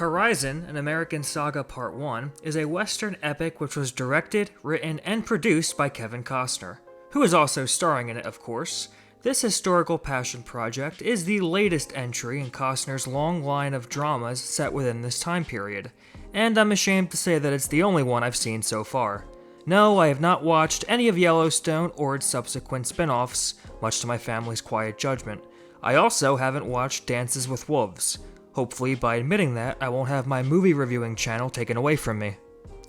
Horizon, an American Saga Part 1, is a Western epic which was directed, written, and produced by Kevin Costner, who is also starring in it, of course. This historical passion project is the latest entry in Costner's long line of dramas set within this time period, and I'm ashamed to say that it's the only one I've seen so far. No, I have not watched any of Yellowstone or its subsequent spin-offs, much to my family's quiet judgment. I also haven't watched Dances with Wolves. Hopefully, by admitting that, I won't have my movie reviewing channel taken away from me.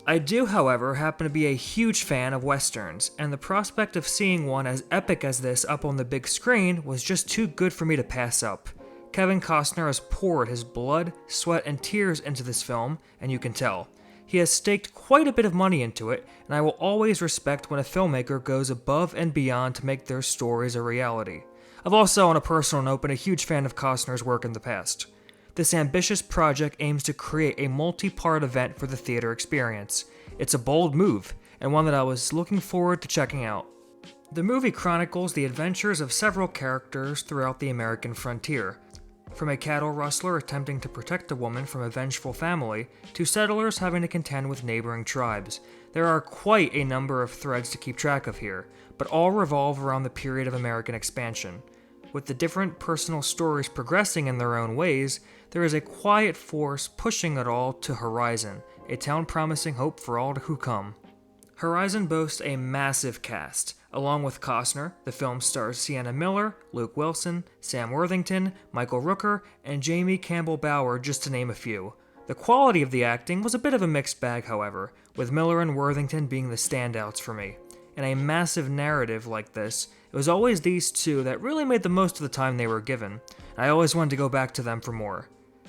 I do, however, happen to be a huge fan of westerns, and the prospect of seeing one as epic as this up on the big screen was just too good for me to pass up. Kevin Costner has poured his blood, sweat, and tears into this film, and you can tell. He has staked quite a bit of money into it, and I will always respect when a filmmaker goes above and beyond to make their stories a reality. I've also, on a personal note, been a huge fan of Costner's work in the past. This ambitious project aims to create a multi-part event for the theater experience. It's a bold move, and one that I was looking forward to checking out. The movie chronicles the adventures of several characters throughout the American frontier, from a cattle rustler attempting to protect a woman from a vengeful family, to settlers having to contend with neighboring tribes. There are quite a number of threads to keep track of here, but all revolve around the period of American expansion. With the different personal stories progressing in their own ways, there is a quiet force pushing it all to Horizon, a town promising hope for all who come. Horizon boasts a massive cast. Along with Costner, the film stars Sienna Miller, Luke Wilson, Sam Worthington, Michael Rooker, and Jamie Campbell Bower, just to name a few. The quality of the acting was a bit of a mixed bag, however, with Miller and Worthington being the standouts for me. In a massive narrative like this, it was always these two that really made the most of the time they were given, and I always wanted to go back to them for more.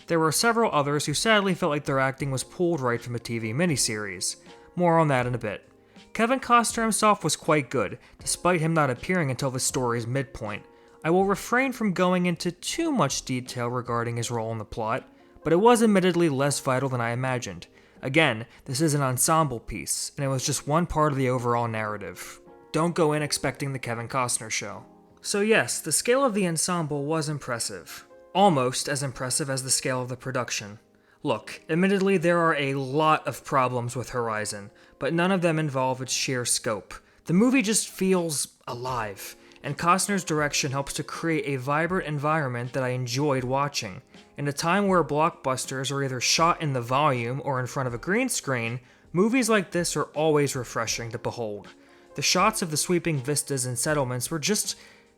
There were several others who sadly felt like their acting was pulled right from a TV miniseries. More on that in a bit. Kevin Costner himself was quite good, despite him not appearing until the story's midpoint. I will refrain from going into too much detail regarding his role in the plot, but it was admittedly less vital than I imagined. Again, this is an ensemble piece, and it was just one part of the overall narrative. Don't go in expecting the Kevin Costner show. So yes, the scale of the ensemble was impressive. Almost as impressive as the scale of the production. Look, admittedly there are a lot of problems with Horizon, but none of them involve its sheer scope. The movie just feels alive, and Costner's direction helps to create a vibrant environment that I enjoyed watching. In a time where blockbusters are either shot in the volume or in front of a green screen, movies like this are always refreshing to behold. The shots of the sweeping vistas and settlements were just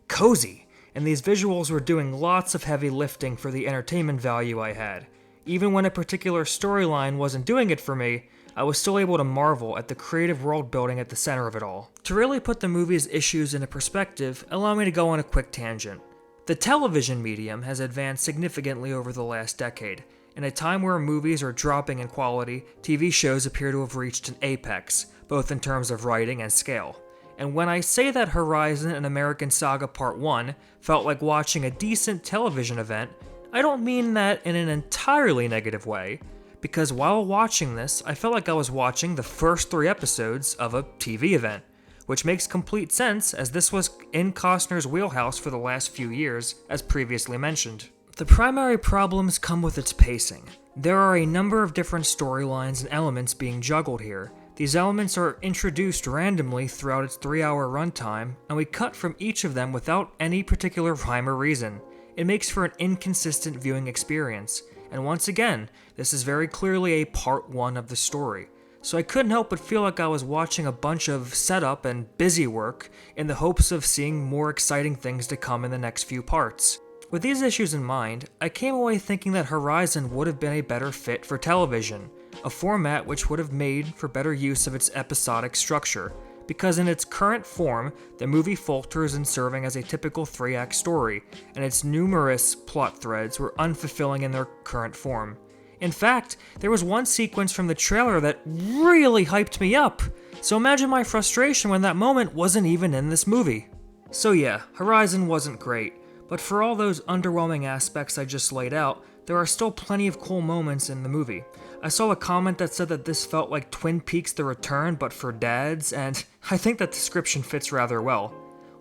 cozy, and these visuals were doing lots of heavy lifting for the entertainment value I had. Even when a particular storyline wasn't doing it for me, I was still able to marvel at the creative world building at the center of it all. To really put the movie's issues into perspective, allow me to go on a quick tangent. The television medium has advanced significantly over the last decade. In a time where movies are dropping in quality, TV shows appear to have reached an apex, both in terms of writing and scale. And when I say that Horizon and American Saga Part 1 felt like watching a decent television event, I don't mean that in an entirely negative way, because while watching this, I felt like I was watching the first 3 episodes of a TV event, which makes complete sense as this was in Costner's wheelhouse for the last few years, as previously mentioned. The primary problems come with its pacing. There are a number of different storylines and elements being juggled here. These elements are introduced randomly throughout its 3-hour runtime, and we cut from each of them without any particular rhyme or reason. It makes for an inconsistent viewing experience, and once again, this is very clearly a part 1 of the story. So I couldn't help but feel like I was watching a bunch of setup and busy work in the hopes of seeing more exciting things to come in the next few parts. With these issues in mind, I came away thinking that Horizon would have been a better fit for television, a format which would have made for better use of its episodic structure, because in its current form, the movie falters in serving as a typical 3-act story, and its numerous plot threads were unfulfilling in their current form. In fact, there was one sequence from the trailer that really hyped me up, so imagine my frustration when that moment wasn't even in this movie. So yeah, Horizon wasn't great, but for all those underwhelming aspects I just laid out, there are still plenty of cool moments in the movie. I saw a comment that said that this felt like Twin Peaks The Return but for dads, and I think that description fits rather well.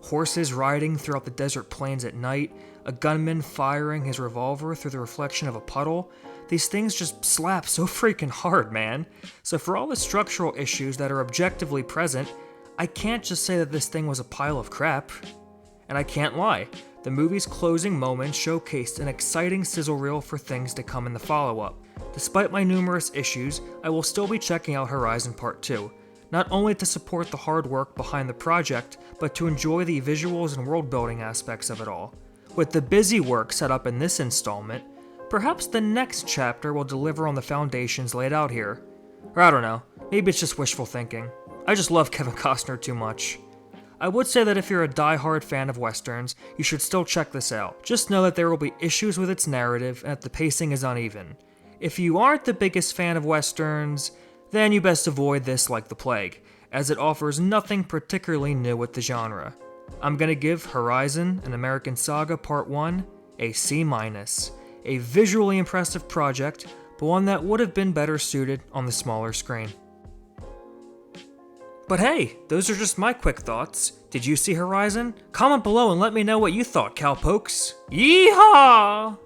Horses riding throughout the desert plains at night, a gunman firing his revolver through the reflection of a puddle. these things just slap so freaking hard, man. So for all the structural issues that are objectively present, I can't just say that this thing was a pile of crap. And I can't lie, the movie's closing moments showcased an exciting sizzle reel for things to come in the follow-up. Despite my numerous issues, I will still be checking out Horizon Part 2, not only to support the hard work behind the project, but to enjoy the visuals and world-building aspects of it all. With the busy work set up in this installment, perhaps the next chapter will deliver on the foundations laid out here. Or I don't know, maybe it's just wishful thinking. I just love Kevin Costner too much. I would say that if you're a die-hard fan of westerns, you should still check this out. Just know that there will be issues with its narrative and that the pacing is uneven. If you aren't the biggest fan of westerns, then you best avoid this like the plague, as it offers nothing particularly new with the genre. I'm gonna give Horizon: An American Saga Part 1 a C-, a visually impressive project, but one that would have been better suited on the smaller screen. But hey, those are just my quick thoughts. Did you see Horizon? Comment below and let me know what you thought, cowpokes. Yee haw!